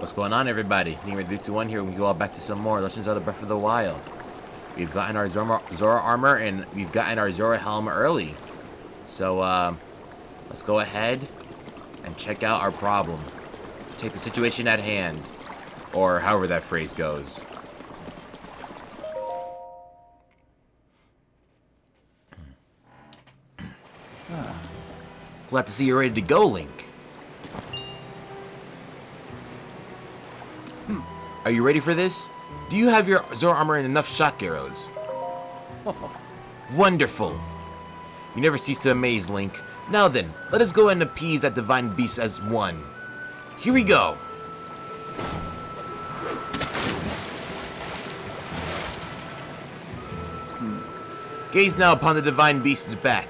What's going on, everybody? Name 321 here. We go all back to some more Legends of Zelda Breath of the Wild. We've gotten our Zora armor and we've gotten our Zora helm early. So, let's go ahead and check out our problem. Take the situation at hand. Or however that phrase goes. Glad to see you're ready to go, Link. Are you ready for this? Do you have your Zora armor and enough shock arrows? Wonderful. You never cease to amaze, Link. Now then, let us go and appease that divine beast as one. Here we go. Gaze now upon the divine beast's back.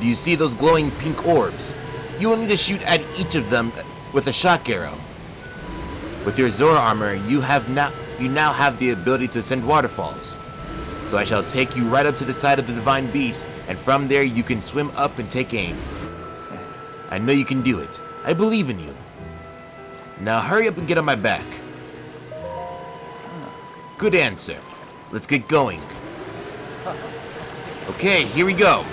Do you see those glowing pink orbs? You will need to shoot at each of them with a shock arrow. With your Zora armor, you now have the ability to send waterfalls. So I shall take you right up to the side of the divine beast, and from there you can swim up and take aim. I know you can do it. I believe in you. Now hurry up and get on my back. Good answer. Let's get going. Okay, here we go.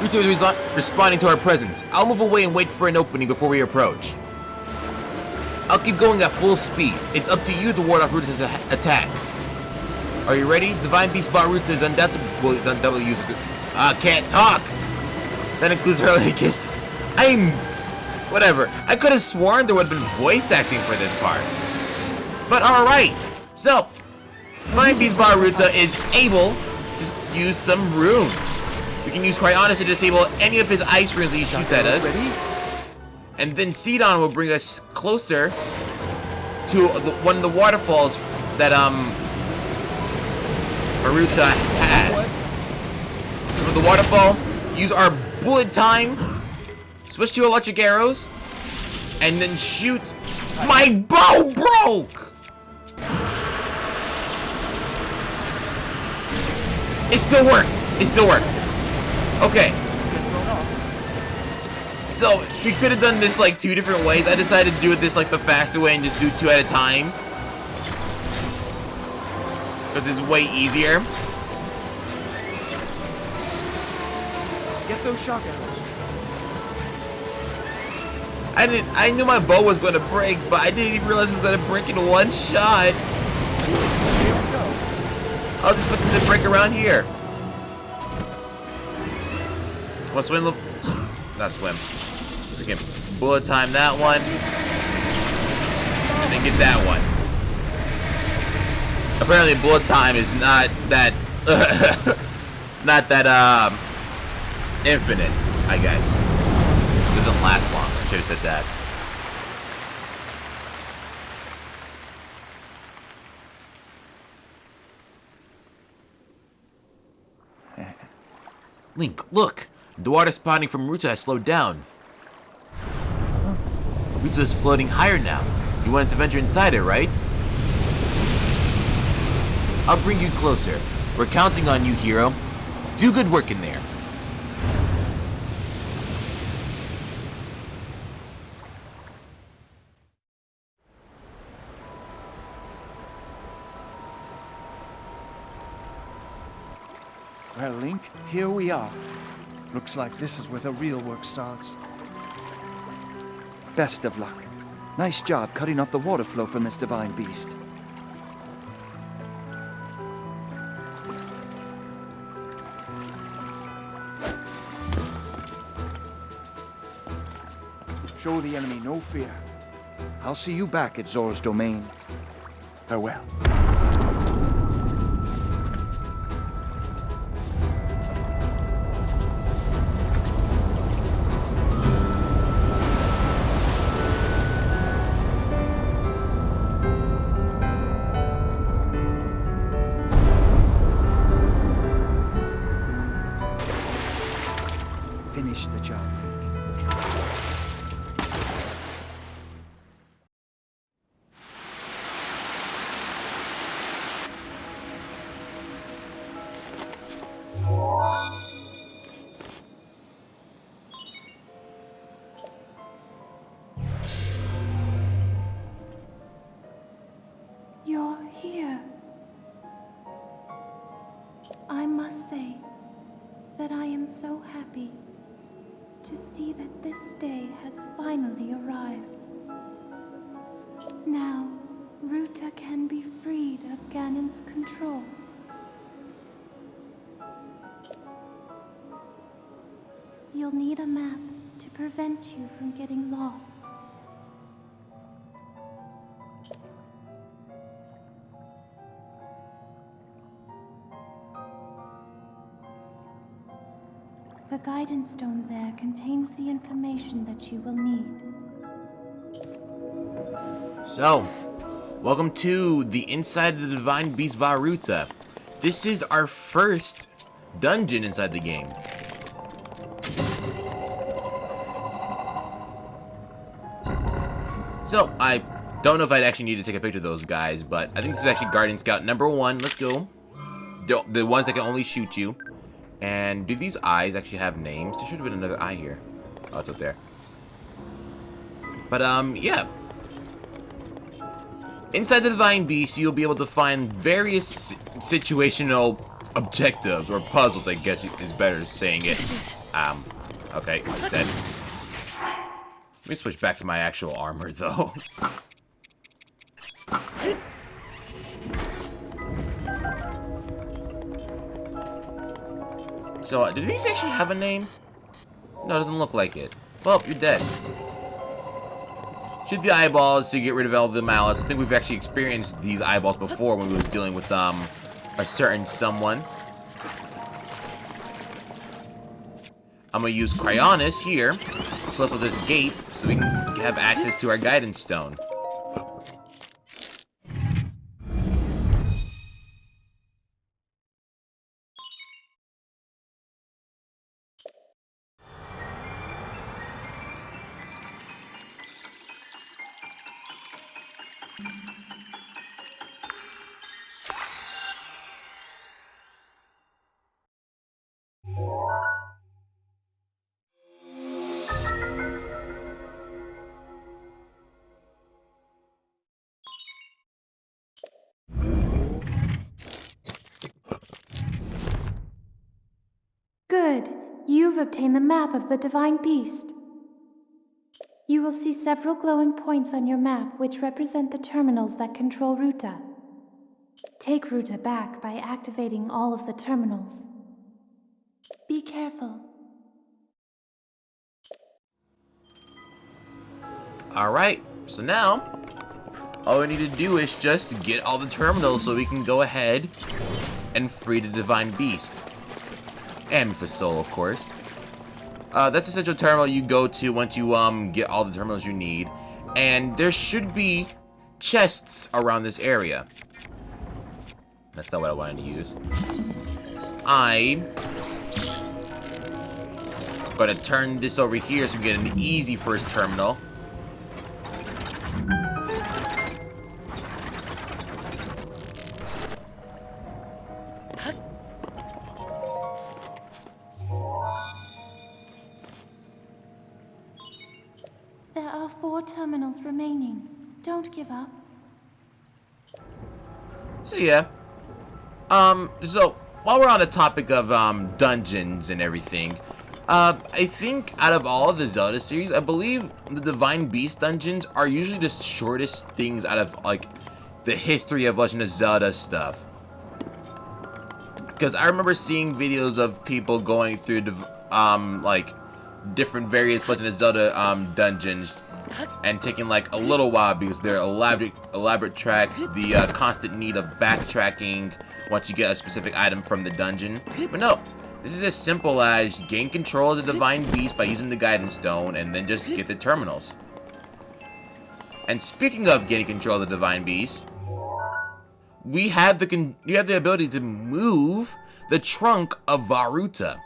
Ruta is responding to our presence. I'll move away and wait for an opening before we approach. I'll keep going at full speed. It's up to you to ward off Ruta's attacks. Are you ready? Divine Beast Vah Ruta is undoubtedly used. Can't talk. That includes her kiss. Whatever. I could have sworn there would have been voice acting for this part. But alright. So, Divine Beast Vah Ruta is able to use some runes. We can use Cryonis to disable any of his ice runes that he shoots at us. And then Sidon will bring us closer to one of the waterfalls that Maruta has. So for the waterfall, use our bullet time, switch to electric arrows, and then shoot. My bow broke! It still worked. It still worked. Okay. So, we could have done this like 2 different ways. I decided to do it this like the faster way and just do 2 at a time. Because it's way easier. Get those shock arrows. I knew my bow was going to break, but I didn't even realize it was going to break in one shot. Here we go. I was expecting it to break around here. Want to swim? Not swim. We can bullet time that one. And then get that one. Apparently bullet time is not that infinite, I guess. It doesn't last long. I should have said that. Link, look! The water spawning from Ruta has slowed down. Ruta is floating higher now. You wanted to venture inside it, right? I'll bring you closer. We're counting on you, hero. Do good work in there. Well, Link, here we are. Looks like this is where the real work starts. Best of luck. Nice job cutting off the water flow from this divine beast. Show the enemy no fear. I'll see you back at Zora's domain. Farewell. Finish the job. say that I am so happy to see that this day has finally arrived. Now, Ruta can be freed of Ganon's control. You'll need a map to prevent you from getting lost. The guidance stone there contains the information that you will need. So, welcome to the inside of the Divine Beast Vah Ruta. This is our first dungeon inside the game. So, I don't know if I'd actually need to take a picture of those guys, but I think this is actually Guardian Scout number 1. Let's go. The ones that can only shoot you. And do these eyes actually have names? There should have been another eye here. Oh, it's up there. But, yeah. Inside the Divine Beast, you'll be able to find various situational objectives, or puzzles, I guess is better saying it. Okay, he's dead. Let me switch back to my actual armor, though. So, do these actually have a name? No, it doesn't look like it. Well, you're dead. Shoot the eyeballs to get rid of all the malice. I think we've actually experienced these eyeballs before when we was dealing with, a certain someone. I'm gonna use Cryonis here to open this gate so we can have access to our guidance stone. Good. You've obtained the map of the Divine Beast. You will see several glowing points on your map which represent the terminals that control Ruta. Take Ruta back by activating all of the terminals. Be careful. Alright, so now, all we need to do is just get all the terminals so we can go ahead and free the Divine Beast. And for Soul, of course. That's the central terminal you go to once you get all the terminals you need. And there should be chests around this area. That's not what I wanted to use. I'm gonna turn this over here so we get an easy first terminal. There are 4 terminals remaining. Don't give up. So yeah. So while we're on the topic of dungeons and everything, I think out of all of the Zelda series, I believe the Divine Beast dungeons are usually the shortest things out of like the history of Legend of Zelda stuff. Because I remember seeing videos of people going through like different various Legend of Zelda dungeons and taking like a little while because they're elaborate tracks, the constant need of backtracking once you get a specific item from the dungeon. But no, this is as simple as gain control of the Divine Beast by using the Guidance Stone and then just get the terminals. And speaking of getting control of the Divine Beast, you have the ability to move the trunk of Vah Ruta.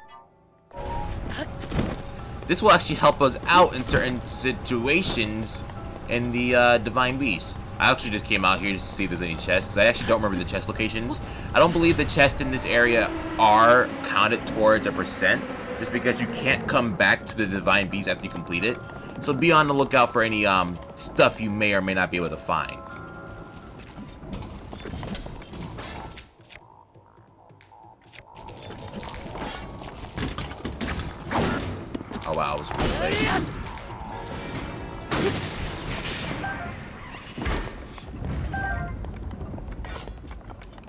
This will actually help us out in certain situations in the Divine Beast. I actually just came out here just to see if there's any chests, because I actually don't remember the chest locations. I don't believe the chests in this area are counted towards a percent, just because you can't come back to the Divine Beast after you complete it. So be on the lookout for any stuff you may or may not be able to find. Oh wow, I was really late.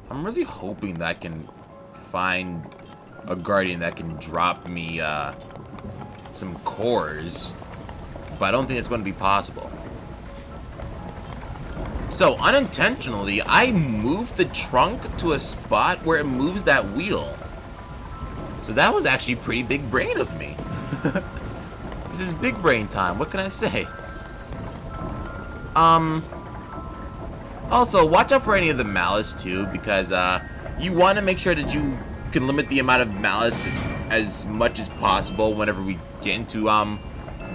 I'm really hoping that I can find a guardian that can drop me some cores, but I don't think it's going to be possible. So, unintentionally, I moved the trunk to a spot where it moves that wheel. So that was actually pretty big brain of me. This is big brain time, what can I say? Also, watch out for any of the malice too, because you want to make sure that you can limit the amount of malice as much as possible whenever we get into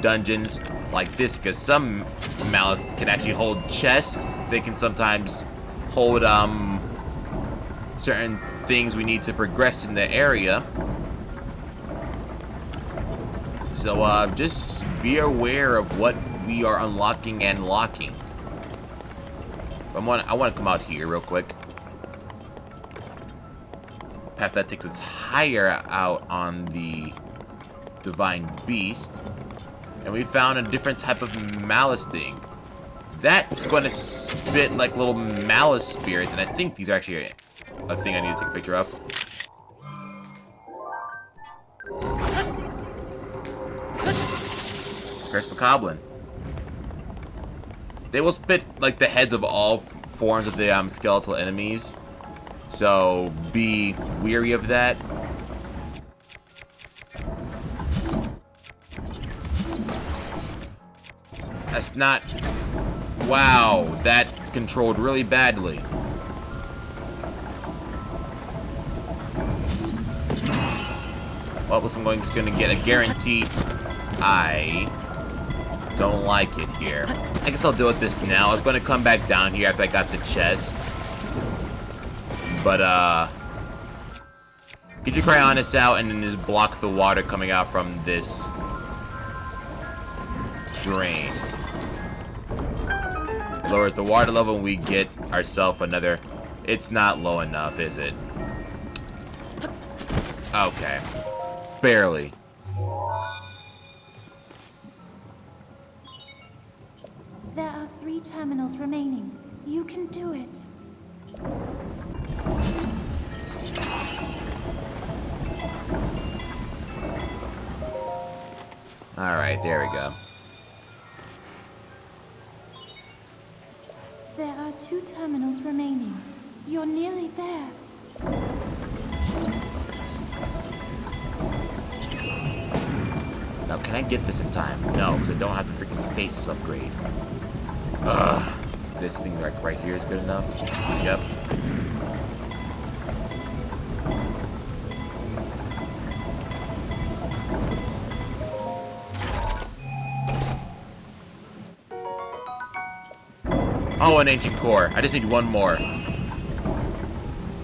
dungeons like this, because some malice can actually hold chests. They can sometimes hold certain things we need to progress in the area. So just be aware of what we are unlocking and locking. I want to come out here real quick. Path that takes us higher out on the Divine Beast. And we found a different type of malice thing. That's going to spit like little malice spirits. And I think these are actually a thing I need to take a picture of. Curse Macablin. They will spit like the heads of all forms of the skeletal enemies. So be weary of that. That's not... Wow, that controlled really badly. Well, I'm just going to get a guarantee. I don't like it here. I guess I'll deal with this now. I was going to come back down here after I got the chest. But, get your Cryonis out and then just block the water coming out from this drain. Lowers the water level and we get ourselves another... It's not low enough, is it? Okay. Barely. There are 3 terminals remaining. You can do it. Alright, there we go. There are 2 terminals remaining. You're nearly there. Now, can I get this in time? No, because I don't have the freaking stasis upgrade. Ugh. This thing right here is good enough. Yep. Oh, an ancient core. I just need one more.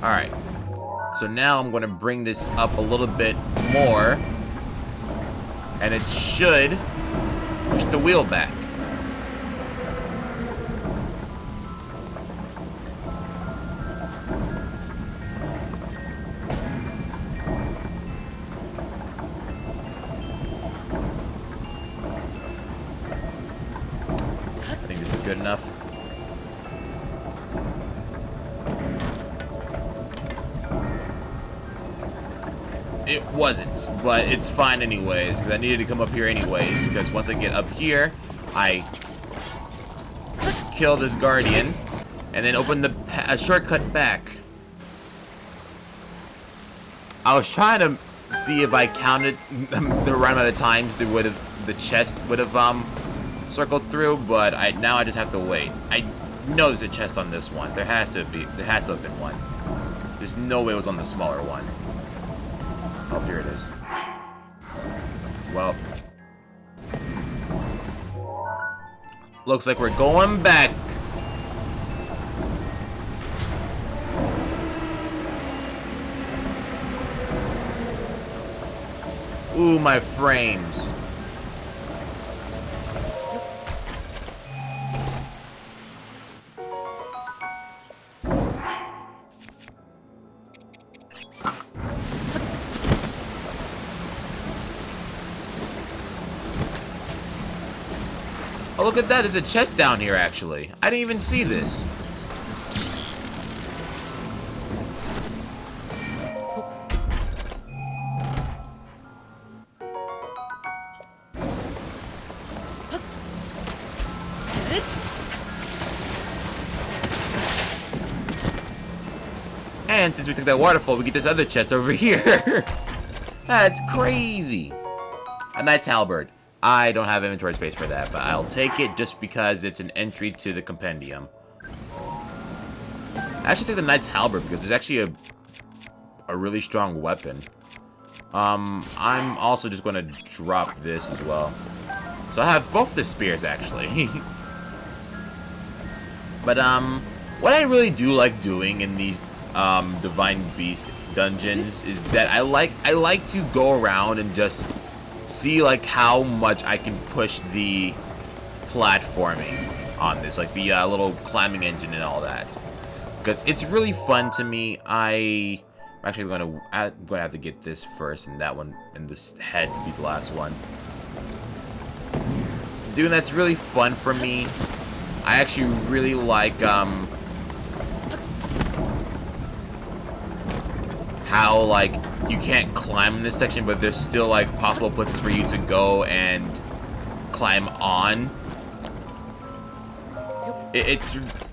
Alright. So now I'm going to bring this up a little bit more. And it should push the wheel back. I think this is good enough. It wasn't, but it's fine anyways, because I needed to come up here anyways, because once I get up here, I kill this guardian, and then open a shortcut back. I was trying to see if I counted the right amount of times the chest would have circled through, but now I just have to wait. I know there's a chest on this one. There has to have been one. There's no way it was on the smaller one. Oh, here it is. Well. Looks like we're going back. Ooh, my frames. Oh, look at that. There's a chest down here, actually. I didn't even see this. And since we took that waterfall, we get this other chest over here. That's crazy. A knight's halberd. I don't have inventory space for that, but I'll take it just because it's an entry to the compendium. I actually take the knight's halberd because it's actually a really strong weapon. I'm also just going to drop this as well. So I have both the spears, actually. But, what I really do like doing in these Divine Beast dungeons is that I like to go around and just see like how much I can push the platforming on this, like the little climbing engine and all that, because it's really fun to me. I'm actually going to have to get this first, and that one and this head to be the last one. Doing that's really fun for me. I actually really like how like you can't climb in this section, but there's still like possible places for you to go and climb on. I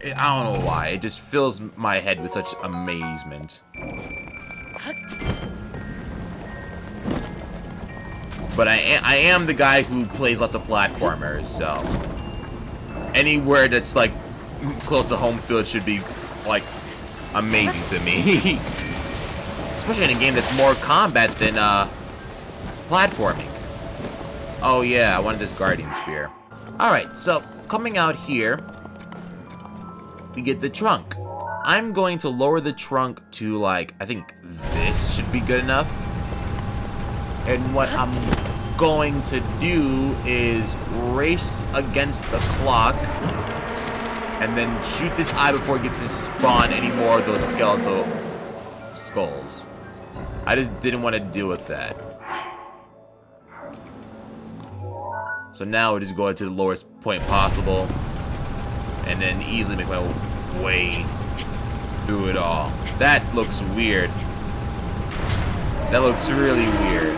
don't know why, it just fills my head with such amazement. But I am the guy who plays lots of platformers, so anywhere that's like close to home field should be like amazing to me. Especially in a game that's more combat than platforming. Oh yeah, I wanted this guardian spear. Alright, so coming out here, we get the trunk. I'm going to lower the trunk to like, I think this should be good enough. And what I'm going to do is race against the clock and then shoot this eye before it gets to spawn any more of those skeletal skulls. I just didn't want to deal with that. So now we just go to the lowest point possible and then easily make my way through it all. That looks weird. That looks really weird.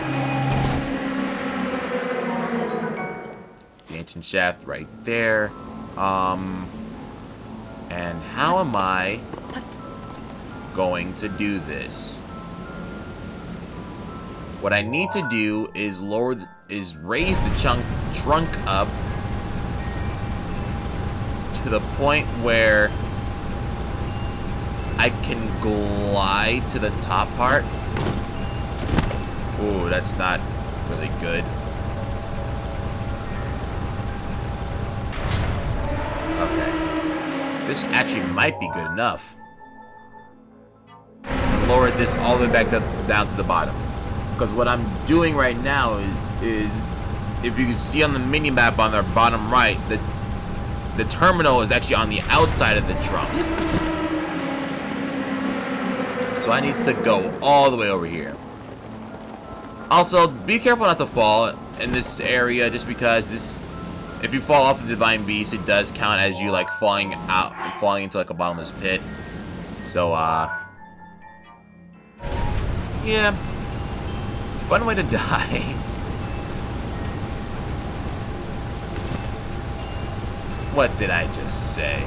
The ancient shaft right there. And how am I going to do this? What I need to do is raise the trunk up to the point where I can glide to the top part. Ooh, that's not really good. Okay. This actually might be good enough. Lower this all the way back down to the bottom. Because what I'm doing right now is if you can see on the mini-map on the bottom right, the terminal is actually on the outside of the trunk. So I need to go all the way over here. Also, be careful not to fall in this area, just because if you fall off the Divine Beast, it does count as you like falling into like a bottomless pit. So yeah. Fun way to die. What did I just say?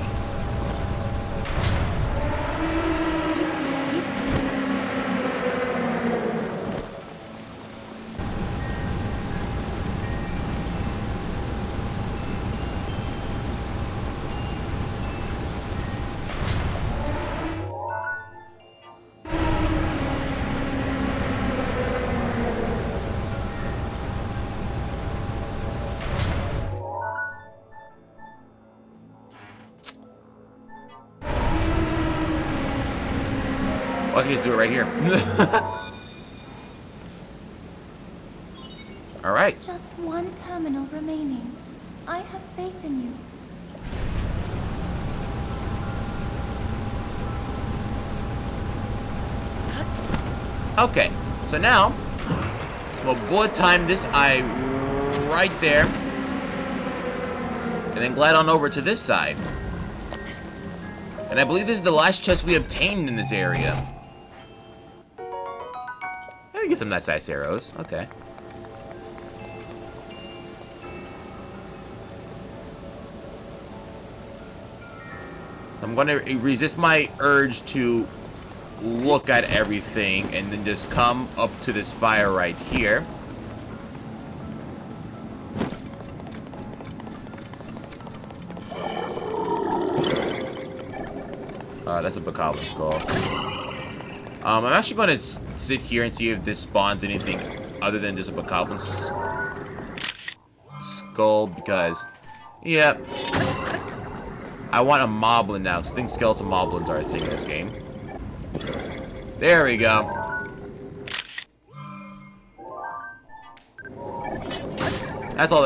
Well, I can just do it right here. Alright. Just one terminal remaining. I have faith in you. Okay, so now we'll bullet time this eye right there. And then glide on over to this side. And I believe this is the last chest we obtained in this area. Let me get some nice ice arrows. Okay. I'm gonna resist my urge to look at everything and then just come up to this fire right here. That's a Bokoblin skull. I'm actually gonna sit here and see if this spawns anything other than just a Bokoblin skull because, yeah. I want a moblin now, because I think skeleton moblins are a thing in this game. There we go. That's all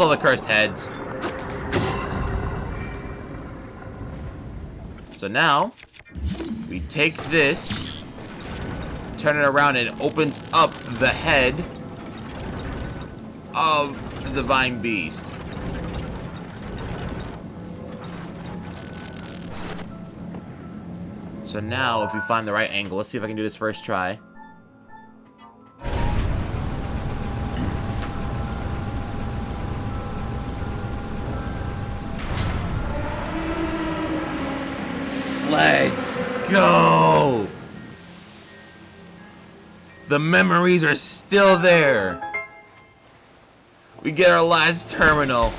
the cursed heads. So now, we take this, turn it around, and it opens up the head of the divine beast. So now, if we find the right angle, let's see if I can do this first try. Let's go! The memories are still there. We get our last terminal.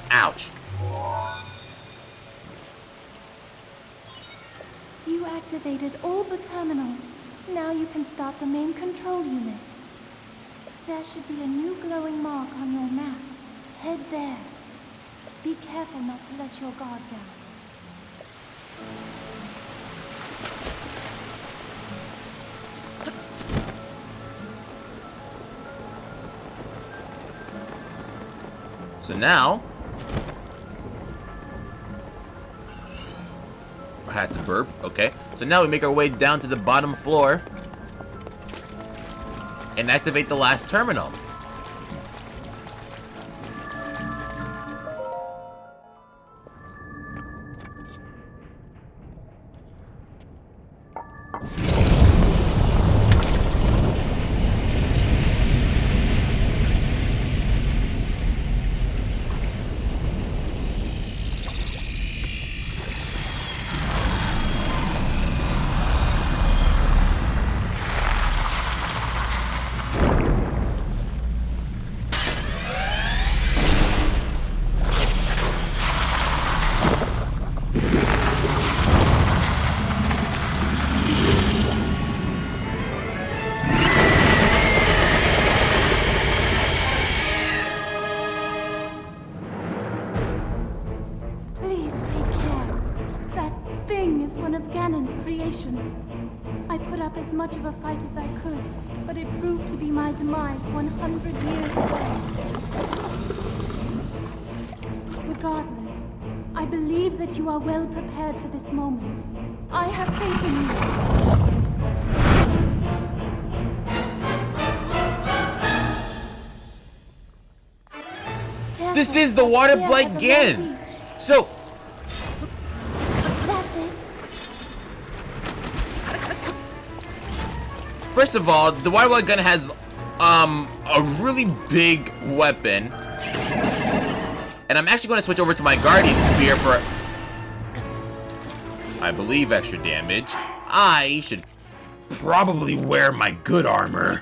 Ouch. You activated all the terminals. Now you can start the main control unit. There should be a new glowing mark on your map. Head there. Be careful not to let your guard down. So now, I had to burp. Okay. So now we make our way down to the bottom floor and activate the last terminal. I put up as much of a fight as I could, but it proved to be my demise 100 years away. Regardless, I believe that you are well prepared for this moment. I have faith in you. Careful. This is the water blight Ganon. So first of all, the water blight gun has a really big weapon. And I'm actually going to switch over to my Guardian Spear for, I believe, extra damage. I should probably wear my good armor.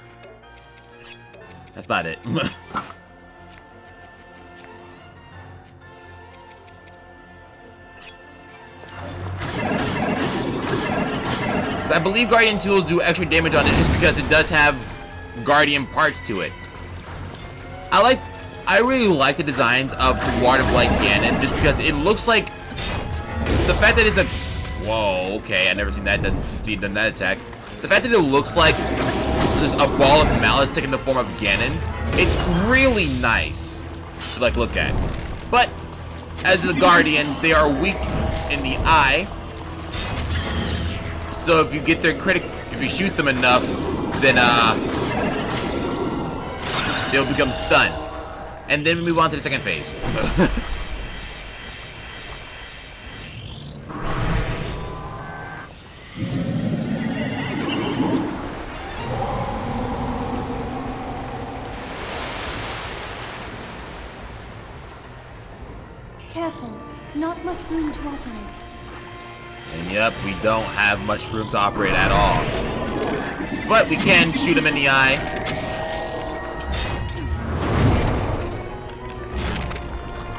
That's not it. I believe Guardian tools do extra damage on it just because it does have Guardian parts to it. I really like the designs of the Water Blight Ganon just because it looks like the fact that it's a whoa, okay, I never seen that done that attack. The fact that it looks like there's a ball of malice taking the form of Ganon, it's really nice to like look at. But as the Guardians, they are weak in the eye. So if you get their if you shoot them enough, then they'll become stunned. And then we move on to the second phase. Careful, not much room to operate. And yep, we don't have much room to operate at all. But we can shoot him in the eye.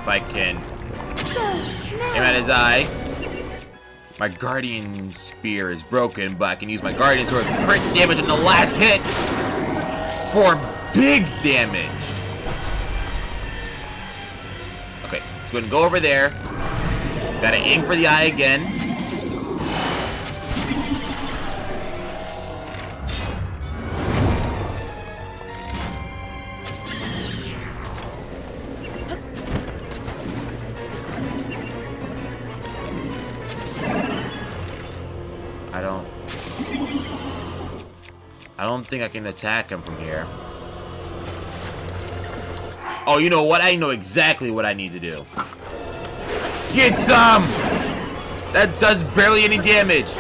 If I can aim at his eye. My Guardian Spear is broken, but I can use my Guardian Sword to crit damage in the last hit for big damage. Okay, let's go ahead and go over there. Gotta aim for the eye again. I don't think I can attack him from here. Oh, you know what? I know exactly what I need to do. Get some! That does barely any damage.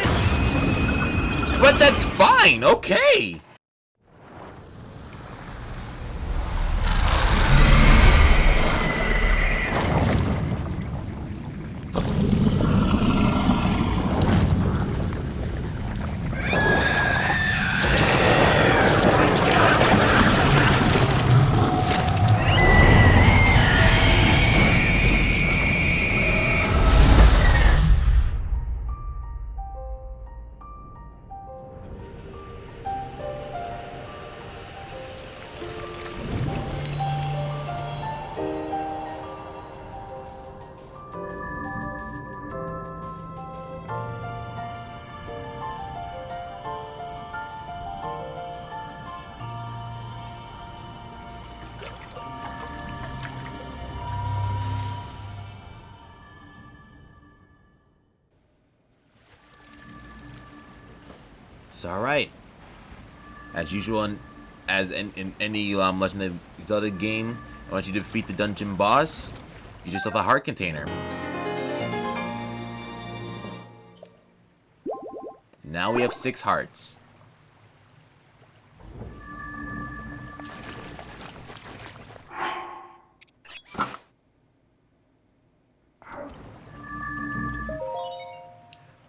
But that's fine, okay. It's alright. As usual, in any Legend of Zelda game, once you defeat the dungeon boss, you get yourself a heart container. Now we have 6 hearts.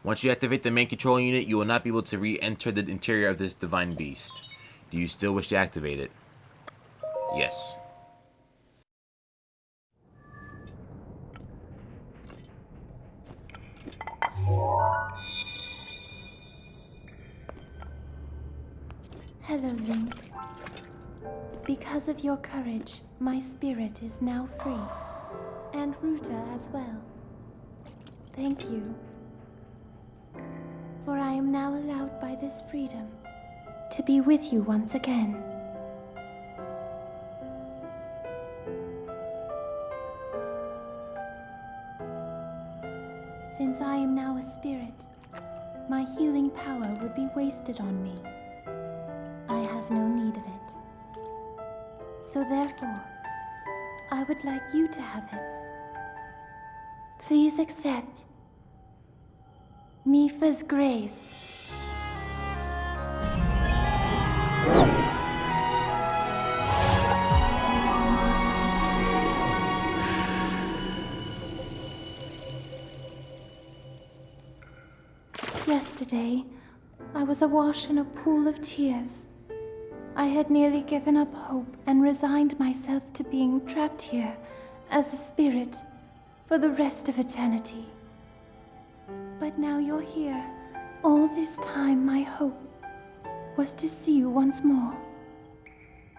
Once you activate the main control unit, you will not be able to re-enter the interior of this divine beast. Do you still wish to activate it? Yes. Hello, Link. Because of your courage, my spirit is now free. And Ruta as well. Thank you. For I am now allowed by this freedom to be with you once again. Since I am now a spirit, my healing power would be wasted on me. I have no need of it. So therefore, I would like you to have it. Please accept Mifa's grace. Yesterday, I was awash in a pool of tears. I had nearly given up hope and resigned myself to being trapped here as a spirit for the rest of eternity. But now you're here. All this time, my hope was to see you once more.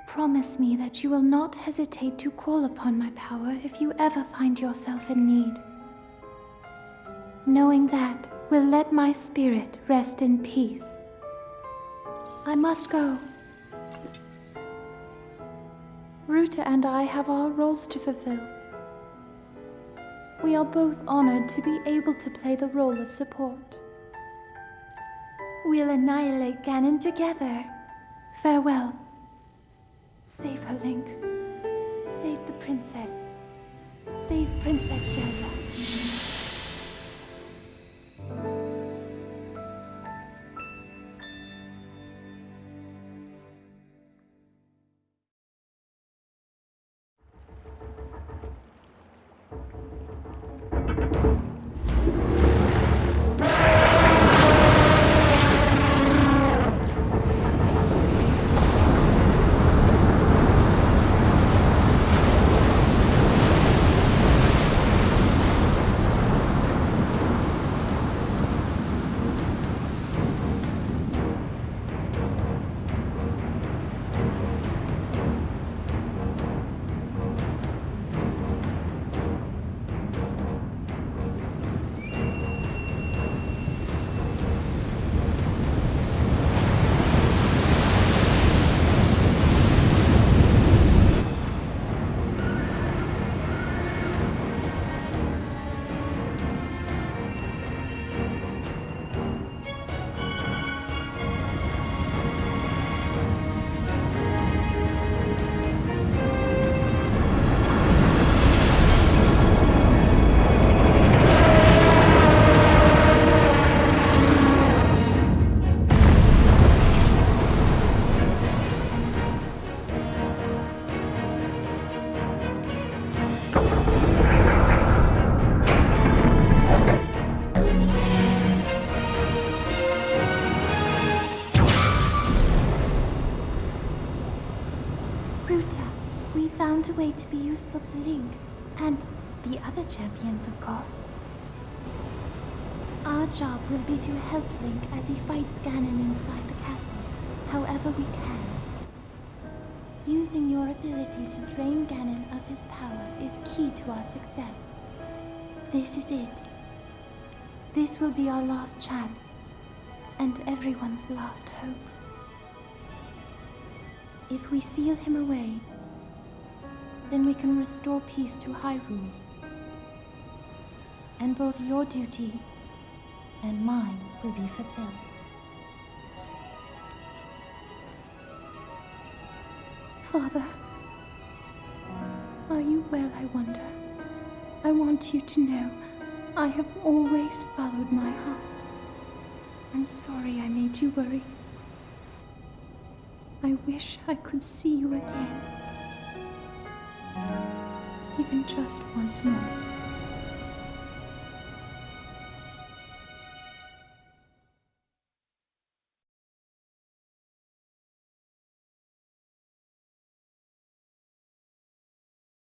Promise me that you will not hesitate to call upon my power if you ever find yourself in need. Knowing that will let my spirit rest in peace. I must go. Ruta and I have our roles to fulfill. We are both honored to be able to play the role of support. We'll annihilate Ganon together. Farewell. Save her, Link. Save the princess. Save Princess Zelda. Ruta, we found a way to be useful to Link, and the other champions, of course. Our job will be to help Link as he fights Ganon inside the castle, however we can. Using your ability to drain Ganon of his power is key to our success. This is it. This will be our last chance, and everyone's last hope. If we seal him away, then we can restore peace to Hyrule. And both your duty and mine will be fulfilled. Father, are you well, I wonder? I want you to know I have always followed my heart. I'm sorry I made you worry. I wish I could see you again. Even just once more.